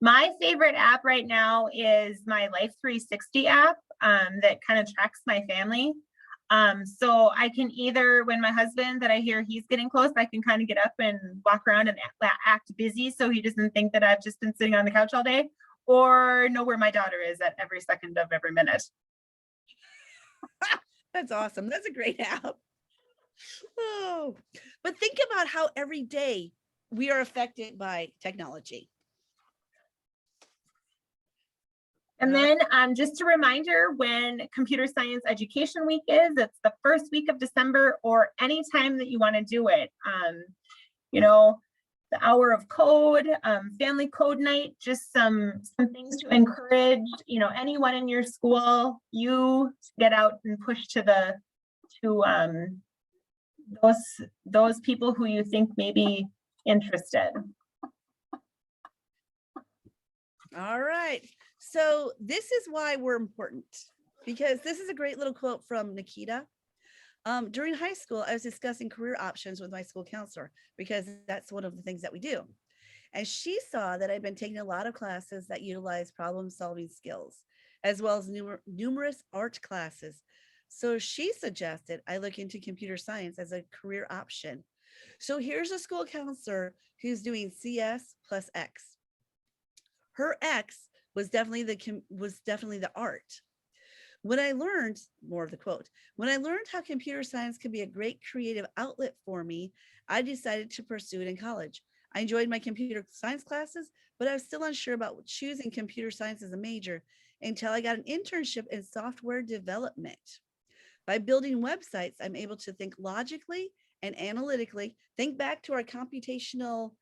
My favorite app right now is my Life 360 app that kind of tracks my family. So I can either, when my husband that I hear he's getting close, I can kind of get up and walk around and act busy so he doesn't think that I've just been sitting on the couch all day, or know where my daughter is at every second of every minute. That's awesome. That's a great app. Oh, but think about how every day we are affected by technology. And then just a reminder, when Computer Science Education Week is, it's the first week of December or anytime that you want to do it. You know, the hour of code, family code night, just some things to encourage, you know, anyone in your school, you get out and push to those people who you think may be interested. All right. So this is why we're important, because this is a great little quote from Nikita. During high school, I was discussing career options with my school counselor because that's one of the things that we do. And she saw that I'd been taking a lot of classes that utilize problem solving skills, as well as numerous art classes. So she suggested I look into computer science as a career option. So here's a school counselor who's doing CS plus X. Her X was definitely the art. When I learned, more of the quote, when I learned how computer science could be a great creative outlet for me, I decided to pursue it in college. I enjoyed my computer science classes, but I was still unsure about choosing computer science as a major until I got an internship in software development. By building websites, I'm able to think logically and analytically, think back to our computational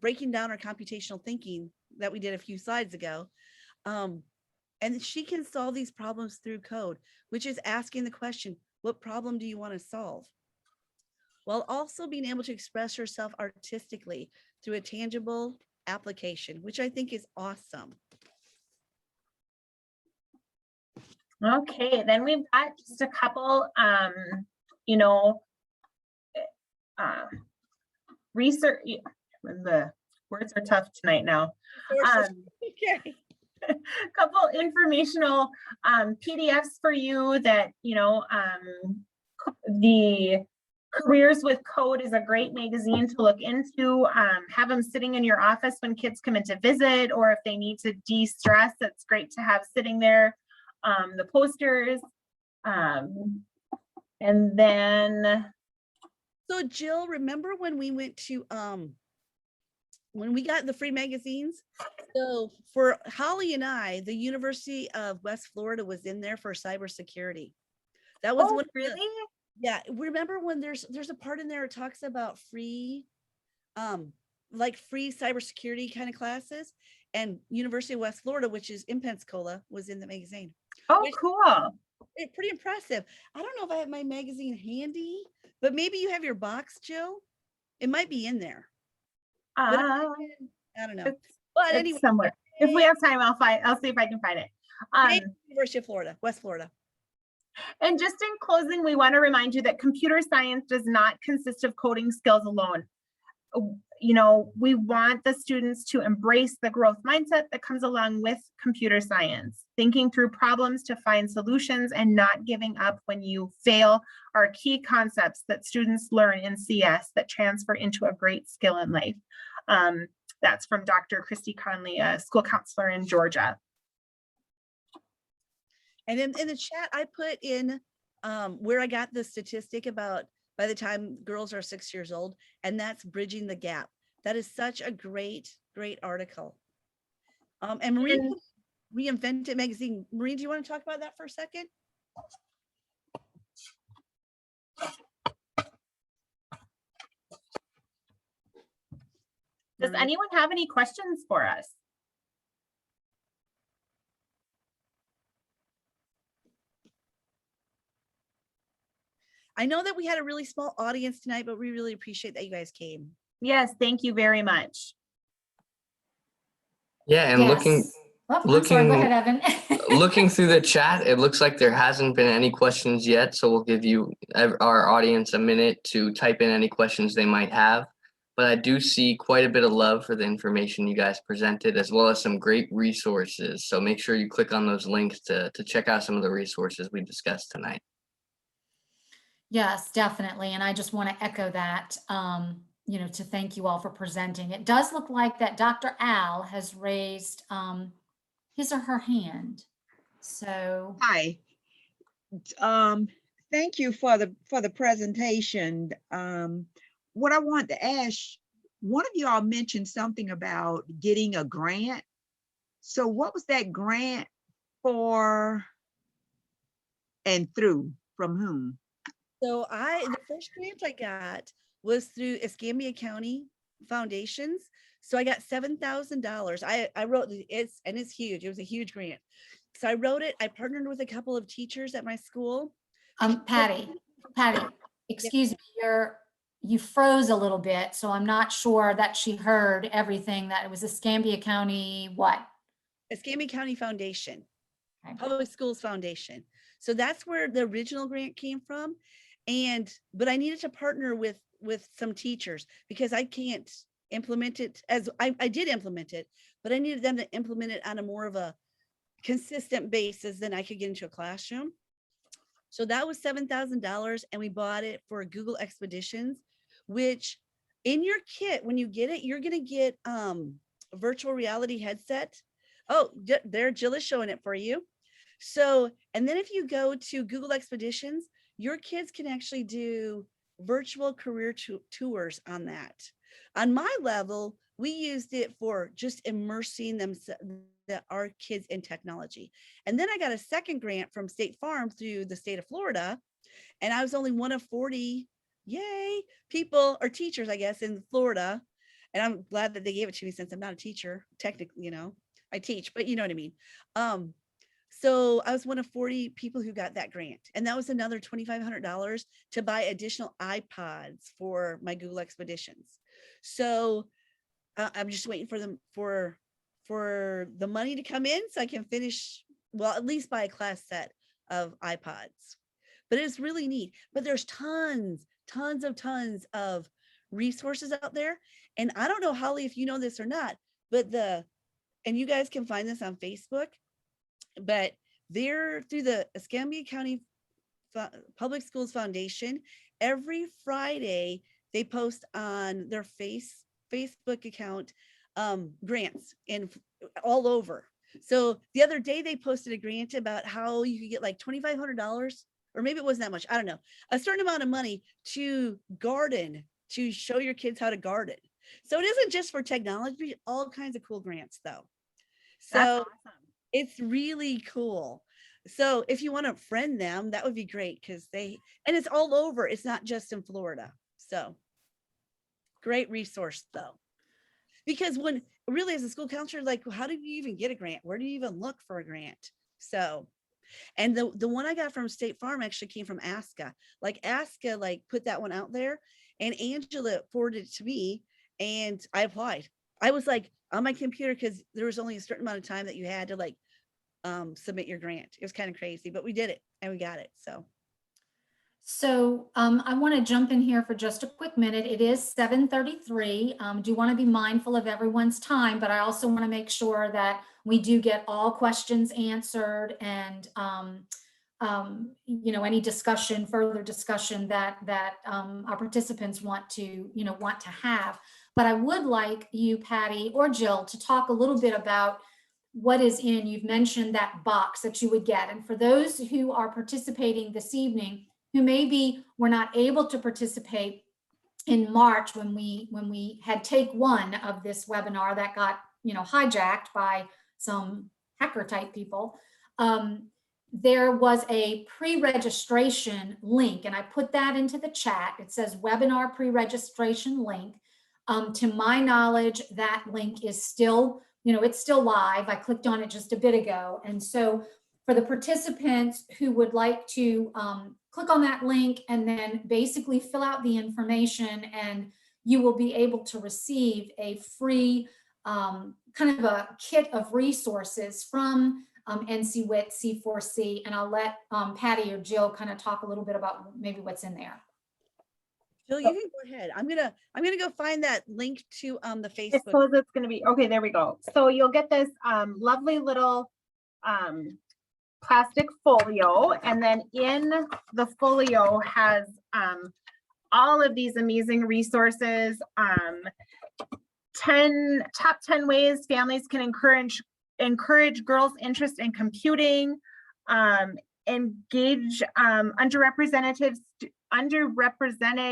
breaking down our computational thinking that we did a few slides ago. And she can solve these problems through code, which is asking the question, what problem do you want to solve? While also being able to express herself artistically through a tangible application, which I think is awesome. Okay, then we've got just a couple, you know, research, the words are tough tonight now. Okay. Couple informational PDFs for you that, you know, the Careers with Code is a great magazine to look into. Have them sitting in your office when kids come in to visit, or if they need to de-stress, it's great to have sitting there. The posters, and then. So Jill, remember when we went to, when we got the free magazines? So for Holly and I, the University of West Florida was in there for cybersecurity. That was one. Really? Yeah. Remember when there's a part in there that talks about free, like free cybersecurity kind of classes, and University of West Florida, which is in Pensacola, was in the magazine. Oh, cool. It's pretty impressive. I don't know if I have my magazine handy, but maybe you have your box, Jill. It might be in there. But I don't know. But anyway, somewhere. If we have time, I'll see if I can find it. University of Florida, West Florida. And just in closing, we want to remind you that computer science does not consist of coding skills alone. You know, we want the students to embrace the growth mindset that comes along with computer science. Thinking through problems to find solutions and not giving up when you fail are key concepts that students learn in CS that transfer into a great skill in life. That's from Dr. Christy Conley, a school counselor in Georgia. And in the chat, I put in where I got the statistic about by the time girls are 6 years old, and that's Bridging the Gap. That is such a great article. And Maureen, Reinvented Magazine. Maureen, do you want to talk about that for a second? Does anyone have any questions for us? I know that we had a really small audience tonight, but we really appreciate that you guys came. Yes, thank you very much. Yeah, and Yes. I'm sorry, go ahead, Evan. looking through the chat, it looks like there hasn't been any questions yet. So we'll give you our audience a minute to type in any questions they might have. But I do see quite a bit of love for the information you guys presented, as well as some great resources. So make sure you click on those links to check out some of the resources we discussed tonight. Yes, definitely. And I just want to echo that, you know, to thank you all for presenting. It does look like that Dr. Al has raised his or her hand. So. Hi. Thank you for the presentation. What I want to ask, one of y'all mentioned something about getting a grant So what was that grant for and through, from whom? So the first grant I got was through Escambia County Foundations. So I got $7,000. I wrote it's huge. It was a huge grant. So I wrote it. I partnered with a couple of teachers at my school. Patty, excuse me, you froze a little bit, so I'm not sure that she heard everything. That it was Escambia County, what? Escambia County Foundation, Okay. Public Schools Foundation. So that's where the original grant came from. But I needed to partner with some teachers because I can't implement it as I did implement it, but I needed them to implement it on a more of a consistent basis than I could get into a classroom. So that was $7,000, and we bought it for Google Expeditions, which in your kit, when you get it, you're going to get a virtual reality headset. Oh, there, Jill is showing it for you. So, and then if you go to Google Expeditions, your kids can actually do virtual career tours on that. On my level, we used it for just immersing our kids in technology. And then I got a second grant from State Farm through the state of Florida. And I was only one of 40, yay, people or teachers, I guess, in Florida. And I'm glad that they gave it to me since I'm not a teacher, technically, I teach, but you know what I mean. So I was one of 40 people who got that grant. And that was another $2,500 to buy additional iPods for my Google Expeditions. So I'm just waiting for them for the money to come in so I can finish, well, at least buy a class set of iPods. But it's really neat. But there's tons of resources out there. And I don't know, Holly, if you know this or not, but and you guys can find this on Facebook, but they're through the Escambia County Public Schools Foundation. Every Friday, they post on their Facebook account grants in all over. So the other day they posted a grant about how you could get like $2,500, or maybe it wasn't that much, I don't know, a certain amount of money to garden, to show your kids how to garden. So it isn't just for technology, all kinds of cool grants though. So That's awesome. It's really cool. So if you want to friend them, that would be great because and it's all over. It's not just in Florida. So great resource though. Because when really as a school counselor, like, how do you even get a grant? Where do you even look for a grant? So, and the one I got from State Farm actually came from ASCA. Like ASCA, like put that one out there, and Angela forwarded it to me, and I applied. I was like on my computer because there was only a certain amount of time that you had to like submit your grant. It was kind of crazy, but we did it and we got it. So I want to jump in here for just a quick minute. It is 7:33. Do want to be mindful of everyone's time, but I also want to make sure that we do get all questions answered, and any discussion, further discussion that our participants want to have. But I would like you, Patty or Jill, to talk a little bit about what is in. You've mentioned that box that you would get, and for those who are participating this evening, who maybe were not able to participate in March when we had take one of this webinar that got hijacked by some hacker type people, there was a pre-registration link, and I put that into the chat. It says webinar pre-registration link. To my knowledge, that link is still, it's still live. I clicked on it just a bit ago, and so for the participants who would like to click on that link and then basically fill out the information, and you will be able to receive a free kind of a kit of resources from NCWIT C4C. And I'll let Patty or Jill kind of talk a little bit about maybe what's in there. Jill, you can go ahead. I'm gonna go find that link to the I Facebook. suppose it's going to be, okay, there we go. So you'll get this lovely little plastic folio, and then in the folio has all of these amazing resources. 10 ways families can encourage girls' interest in computing, engage underrepresented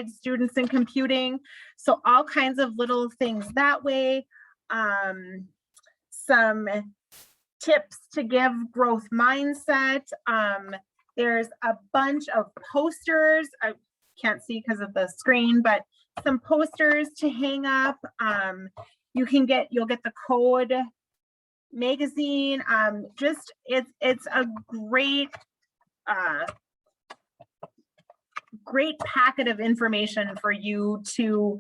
students in computing. So all kinds of little things that way. Some tips to give growth mindset. There's a bunch of posters. I can't see because of the screen, but some posters to hang up. You'll get the code magazine. Just it's a great great packet of information for you to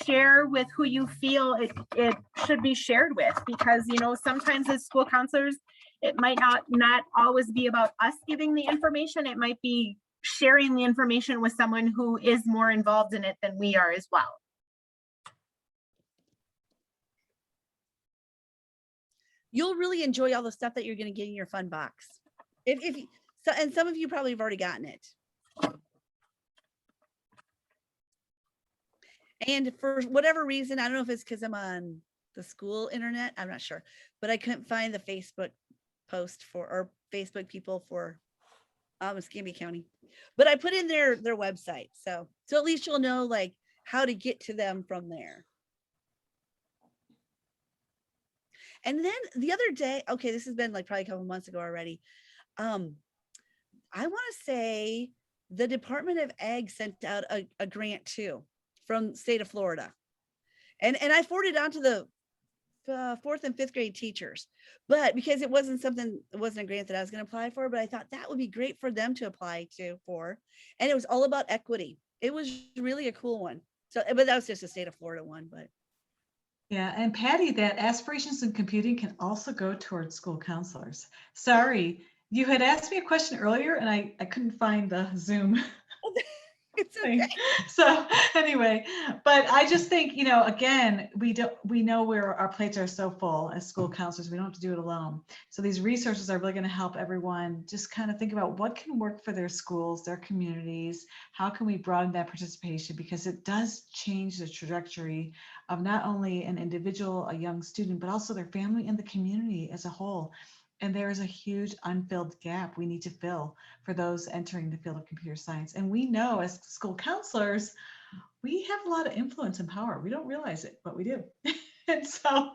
share with who you feel it should be shared with, because sometimes as school counselors, it might not always be about us giving the information. It might be sharing the information with someone who is more involved in it than we are as well. You'll really enjoy all the stuff that you're going to get in your fun box. And some of you probably have already gotten it. And for whatever reason, I don't know if it's because I'm on the school internet, I'm not sure, but I couldn't find the Facebook post or Facebook people for Escambia County, but I put in their website. So at least you'll know like how to get to them from there. And then the other day, okay, this has been like probably a couple months ago already. I want to say the Department of Ag sent out a grant too from the state of Florida. And I forwarded on to the 4th and 5th grade teachers, but because it wasn't a grant that I was going to apply for, but I thought that would be great for them to apply for. And it was all about equity. It was really a cool one. So, but that was just a state of Florida one, but. Yeah, and Patty, that aspirations in computing can also go towards school counselors. Sorry, you had asked me a question earlier and I couldn't find the Zoom. It's okay. So anyway, but I just think, again, we know where our plates are so full as school counselors, we don't have to do it alone. So these resources are really going to help everyone just kind of think about what can work for their schools, their communities, how can we broaden that participation, because it does change the trajectory of not only an individual, a young student, but also their family and the community as a whole. And there is a huge unfilled gap we need to fill for those entering the field of computer science. And we know as school counselors, we have a lot of influence and power. We don't realize it, but we do. And so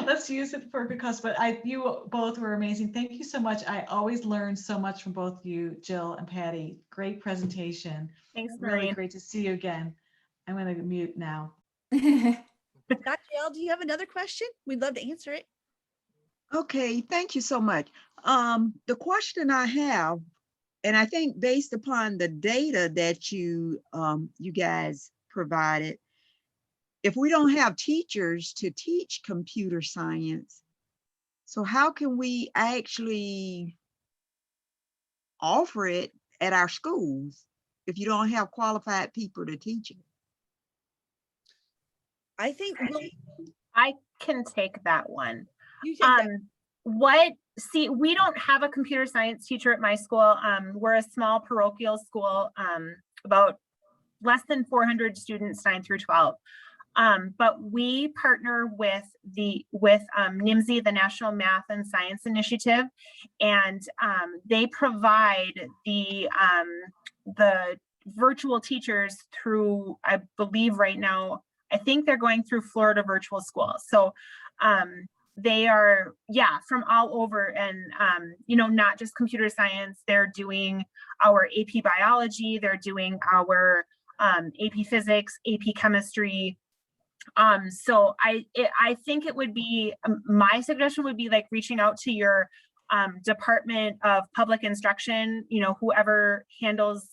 let's use it for a good cause. But you both were amazing. Thank you so much. I always learn so much from both you, Jill and Patty. Great presentation. Thanks, Really Maureen. great to see you again. I'm going to mute now. Dr. L, do you have another question? We'd love to answer it. Okay, thank you so much. The question I have, and I think based upon the data that you guys provided, if we don't have teachers to teach computer science, so how can we actually offer it at our schools if you don't have qualified people to teach it? I think I can take that one. you take that. We don't have a computer science teacher at my school. We're a small parochial school, about less than 400 students, 9 through 12. But we partner with NIMSI, the National Math and Science Initiative, and they provide the virtual teachers through, I believe right now, I think they're going through Florida Virtual School. So they are, from all over, and not just computer science. They're doing our AP biology, they're doing our AP physics, AP chemistry. So I think it would be, my suggestion would be like reaching out to your Department of Public Instruction, whoever handles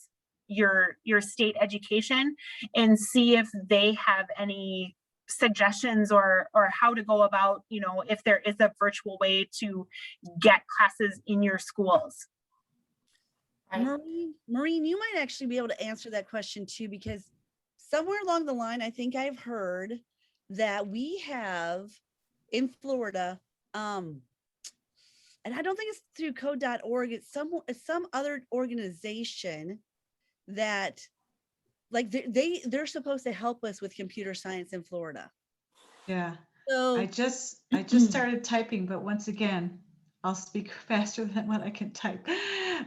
your state education, and see if they have any suggestions or how to go about, if there is a virtual way to get classes in your schools. Maureen, you might actually be able to answer that question too, because somewhere along the line, I think I've heard that we have in Florida, and I don't think it's through code.org, it's some other organization that like they're supposed to help us with computer science in Florida. Yeah. So I just started typing, but once again, I'll speak faster than what I can type.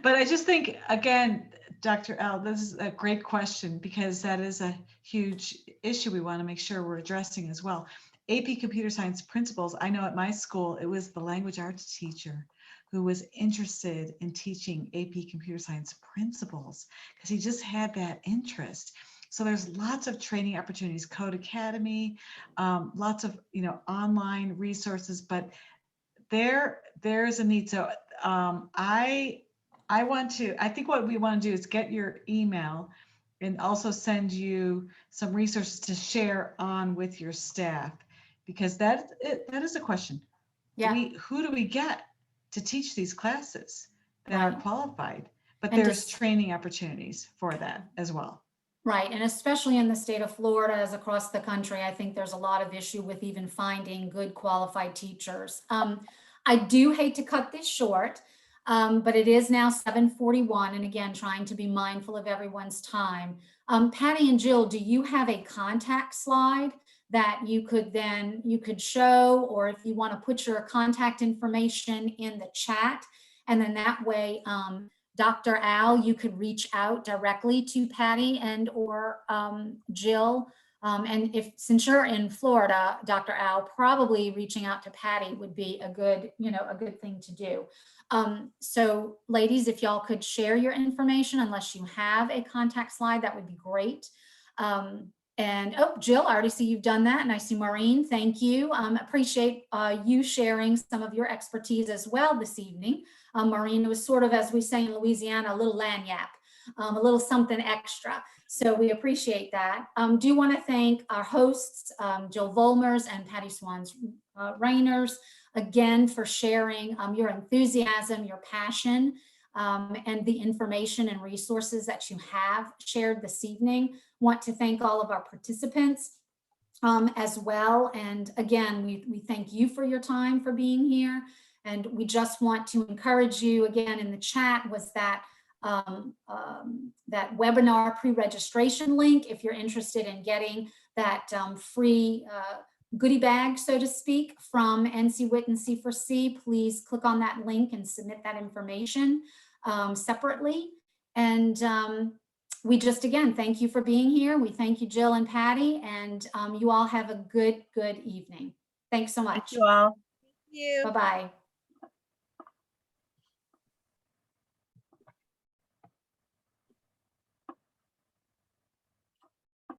But I just think, again, Dr. L, this is a great question, because that is a huge issue we want to make sure we're addressing as well. AP Computer Science principals, I know at my school, it was the language arts teacher who was interested in teaching AP Computer Science principles because he just had that interest. So there's lots of training opportunities, Code Academy, lots of, you know, online resources, but there's a need. So I think what we want to do is get your email and also send you some resources to share on with your staff, because that is a question. Yeah. Who do we get to teach these classes that are Right. qualified? But And there's just- training opportunities for that as well. Right, and especially in the state of Florida, as across the country, I think there's a lot of issue with even finding good qualified teachers. I do hate to cut this short, but it is now 7:41, and again, trying to be mindful of everyone's time. Patty and Jill, do you have a contact slide that you could show, or if you want to put your contact information in the chat, and then that way, Dr. Al, you could reach out directly to Patty and or Jill. And since you're in Florida, Dr. Al, probably reaching out to Patty would be a good thing to do. So ladies, if y'all could share your information, unless you have a contact slide, that would be great. And oh, Jill, I already see you've done that. And I see Maureen, thank you. Appreciate you sharing some of your expertise as well this evening. Maureen was sort of, as we say in Louisiana, a little lagniappe, a little something extra. So we appreciate that. Do want to thank our hosts, Jill Volmers and Patty Swans Rainers, again, for sharing your enthusiasm, your passion, and the information and resources that you have shared this evening. Want to thank all of our participants as well. And again, we thank you for your time, for being here. And we just want to encourage you, again, in the chat was that that webinar pre-registration link. If you're interested in getting that free goodie bag, so to speak, from NC-WIT and C4C, please click on that link and submit that information separately. And we just, again, thank you for being here. We thank you, Jill and Patty, and you all have a good evening. Thanks so much. Thank you all. You. Bye-bye.